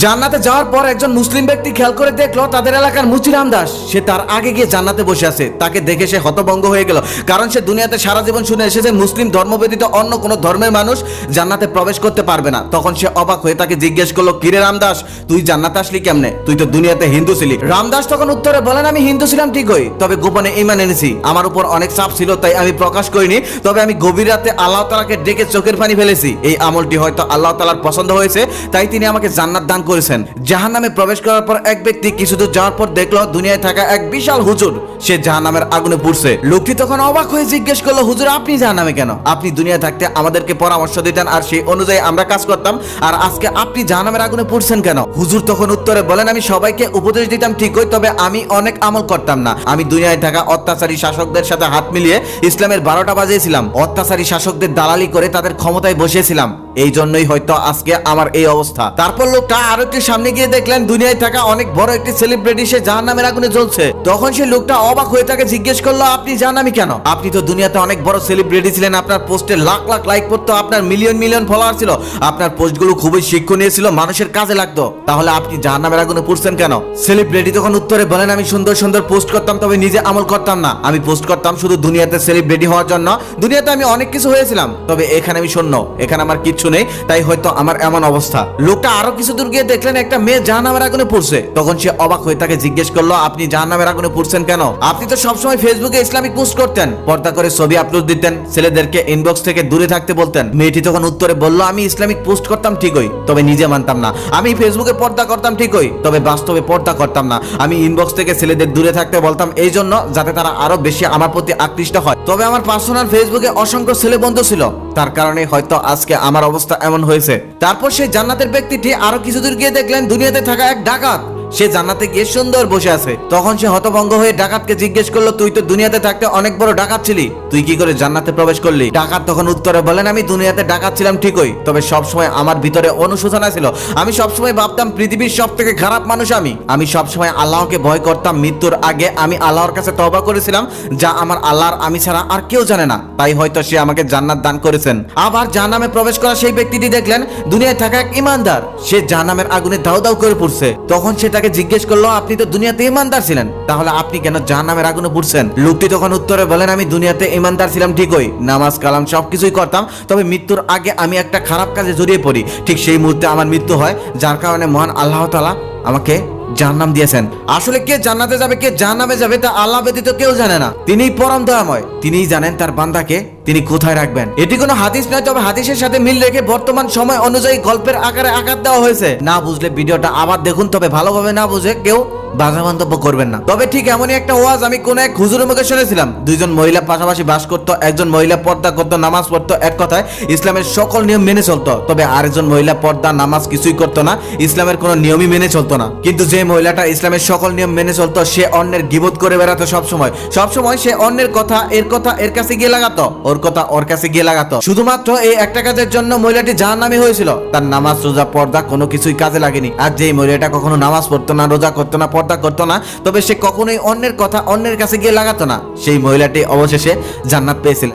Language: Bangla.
জান্নাতে যাওয়ার পর একজন মুসলিম ব্যক্তি খেয়াল করে দেখলো তাদের এলাকার মুচিরাম দাস সে তার আগে গিয়ে জান্নাতে বসে আছে। তাকে দেখে সে হতভম্ব হয়ে গেল, কারণ সে দুনিয়াতে সারা জীবন শুনে এসেছে মুসলিম ধর্ম ব্যতীত অন্য কোনো ধর্মের মানুষ জান্নাতে প্রবেশ করতে পারবে না। তখন সে অবাক হয়ে তাকে জিজ্ঞেস করলো, কিরে রামদাস, তুই জান্নাতে আসলি কেমনে? তুই তো দুনিয়াতে হিন্দু ছিলি। রামদাস তখন উত্তরে বলেন, আমি হিন্দু ছিলাম ঠিকই, তবে গোপনে ঈমান এনেছি। আমার উপর অনেক চাপ ছিল তাই আমি প্রকাশ করিনি, তবে আমি গভীর রাতে আল্লাহ তাআলাকে ডেকে চোখের পানি ফেলেছি। এই আমলটি হয়তো আল্লাহ তাআলার পছন্দ হয়েছে, তাই তিনি আমাকে জান্নাত দান করেছেন। জাহান্নামে প্রবেশ করার পর এক ব্যক্তি কিছুদূর যাওয়ার পর দেখলো দুনিয়ায় থাকা এক বিশাল হুজুর সে জাহান্নামের আগুনে পুড়ছে। লোকটি তখন অবাক হয়ে জিজ্ঞেস করলো, হুজুর আপনি জাহান্নামে কেন? আপনি দুনিয়া থাকতে আমাদেরকে পরামর্শ দিতেন আর সেই অনুযায়ী আমরা কাজ করতাম, আর আজকে আপনি জাহান্নামের আগুনে পুড়ছেন কেন? হুজুর তখন উত্তরে বলেন, আমি সবাইকে উপদেশ দিতাম ঠিকই, তবে আমি অনেক আমল করতাম না। আমি দুনিয়ায় থাকা অত্যাচারী শাসকদের সাথে হাত মিলিয়ে ইসলামের 12টা বাজিয়েছিলাম। অত্যাচারী শাসকদের দালালি করে তাদের ক্ষমতায় বসিয়েছিলাম, এই জন্যই হয়তো আজকে আমার এই অবস্থা। তারপর লোকটা আরো একটু সামনে গিয়ে দেখলেন দুনিয়ায় থাকা অনেক বড় একটি সেলিব্রিটি সে জাহান্নামের আগুনে জ্বলছে। তখন সেই লোকটা অবাক হয়ে তাকে জিজ্ঞেস করলো, আপনি জাহান্নামী কেন? আপনি তো দুনিয়াতে অনেক বড় সেলিব্রিটি ছিলেন, আপনার পোস্টে লাখ লাখ লাইক পড়তো, আপনার মিলিয়ন মিলিয়ন ফলোয়ার ছিল, আপনার পোস্টগুলো খুবই শিক্ষণীয় ছিল, মানুষের কাজে লাগতো, তাহলে আপনি জাহান্নামের আগুনে পুড়ছেন কেন? সেলিব্রিটি তখন উত্তরে বলেন, আমি সুন্দর সুন্দর পোস্ট করতাম, তবে নিজে আমল করতাম না। আমি পোস্ট করতাম শুধু দুনিয়াতে সেলিব্রিটি হওয়ার জন্য। দুনিয়াতে আমি অনেক কিছু হয়েছিলাম, তবে এখানে আমি শূন্য, এখানে আমার কিচ্ছু নেই, তাই হয়তো আমার এমন অবস্থা। লোকটা আরো কিছু দূর গিয়ে দেখলেন একটা মেয়ে জাহান্নামের আগুনে পুড়ছে। তখন সে অবাক হয়ে তাকে জিজ্ঞেস করলো, আপনি জাহান্নামের আগুনে পুড়ছেন কেন? আপনি তো সবসময় ফেসবুকে ইসলামিক পোস্ট করতেন, পর্দা করে ছবি আপলোড দিতেন, ছেলেদেরকে ইনবক্স থেকে দূরে থাকতে বলতেন। মেয়েটি তখন উত্তরে বলল, আমি ইসলামিক পোস্ট করতাম ঠিকই, তবে নিজে মানতাম না। আমি ফেসবুকে পর্দা করতাম ঠিকই, তবে বাস্তবে পর্দা করতাম না। আমি ইনবক্স থেকে ছেলেদের দূরে থাকতে বলতাম এই জন্য যাতে তারা আরো বেশি আমার প্রতি আকৃষ্ট হয়। তবে আমার পার্সোনাল ফেসবুকে অসংখ্য ছেলে বন্ধু ছিল, তার কারণে হয়তো আজকে আমার অবস্থা এমন হয়েছে। তারপর সেই জান্নাতের ব্যক্তিটি আরো কিছু দূর গিয়ে দেখলেন দুনিয়াতে থাকা এক ডাকাত সে জান্নাতে গিয়ে সুন্দর বসে আছে। তখন সে হতভঙ্গ হয়ে ডাকাতকে জিজ্ঞেস করলো, তুই তো দুনিয়াতে থাকতে অনেক বড় ডাকাত ছিলি, তুই কি করে জান্নাতে প্রবেশ করলি? ডাকাত তখন উত্তরে বলেন, আমি দুনিয়াতে ডাকাত ছিলাম ঠিকই, তবে সবসময় আমার ভিতরে অনুশোচনা ছিল। আমি সবসময় ভাবতাম পৃথিবীর সব থেকে খারাপ মানুষ আমি সবসময় আল্লাহকে ভয় করতাম। মৃত্যুর আগে আমি আল্লাহর কাছে তওবা করেছিলাম, যা আমার আল্লাহর আমি ছাড়া আর কেউ জানে না, তাই হয়তো সে আমাকে জান্নাত দান করেছেন। আবার জাহান্নামে প্রবেশ করা সেই ব্যক্তিটি দেখলেন দুনিয়ায় থাকা এক ইমানদার সে জাহান্নামের আগুনে দাউ দাউ করে পুড়ছে। তখন সে তাকে জিজ্ঞেস করলো, আপনি তো দুনিয়াতে ইমানদার ছিলেন, তাহলে আপনি কেন জাহান্নামের আগুনে পুড়ছেন? লোকটি তখন উত্তরে বলেন, আমি দুনিয়াতে ইমানদার ছিলাম ঠিকই, নামাজ কালাম সবকিছুই করতাম, তবে মৃত্যুর আগে আমি একটা খারাপ কাজে জড়িয়ে পড়ি। ঠিক সেই মুহূর্তে আমার মৃত্যু হয়, যার কারণে মহান আল্লাহ তাআলা আমাকে জাহান্নাম দিয়েছেন। আসলে কে জান্নাতে যাবে কে জাহান্নামে যাবে তা আল্লাহ ব্যতীত কেউ জানে না। তিনিই পরম দয়াময়, তিনিই জানেন তার বান্দাকে তিনি কোথায় রাখবেন। এটি কোনো হাদিস নয়, তবে হাদিসের সাথে মিল রেখে বর্তমান সময় অনুযায়ী গল্পের আকারে আকার দেওয়া হয়েছে। না বুঝলে ভিডিওটা আবার দেখুন, তবে ভালোভাবে না বুঝে কেউ বাজে মন্তব্য করবেন না। তবে ঠিক এমনই একটা ওয়াজ আমি কোন এক হুজুরের মুখে শুনেছিলাম। দুইজন মহিলা পাশাপাশি বাস করতো, একজন মহিলা পর্দা করতো, নামাজ পড়তো, এক কথায় ইসলামের সকল নিয়ম মেনে চলতো, তবে আরেকজন মহিলা পর্দা নামাজ কিছুই করতো না, ইসলামের কোনো নিয়মই মেনে চলতো না। কিন্তু যে মহিলাটা ইসলামের সকল নিয়ম মেনে চলতো সে অন্যের গীবত করে বেড়াতো সবসময় সে অন্যের কথা এর কাছে গিয়ে লাগাতো, ওর কথা ওর কাছে গিয়ে লাগাতো। শুধুমাত্র এই একটা কাজের জন্য মহিলাটি জাহান্নামী হয়েছিল। তার নামাজ রোজা পর্দা কোনো কিছুই কাজে লাগেনি। আর যে মহিলাটা কখনো নামাজ পড়তো না, রোজা করতো না, পর্দা করতো না, তবে সে কখনোই অন্যের কথা অন্যের কাছে গিয়ে লাগাতো না, সেই মহিলাটি অবশেষে জান্নাত পেয়েছিল।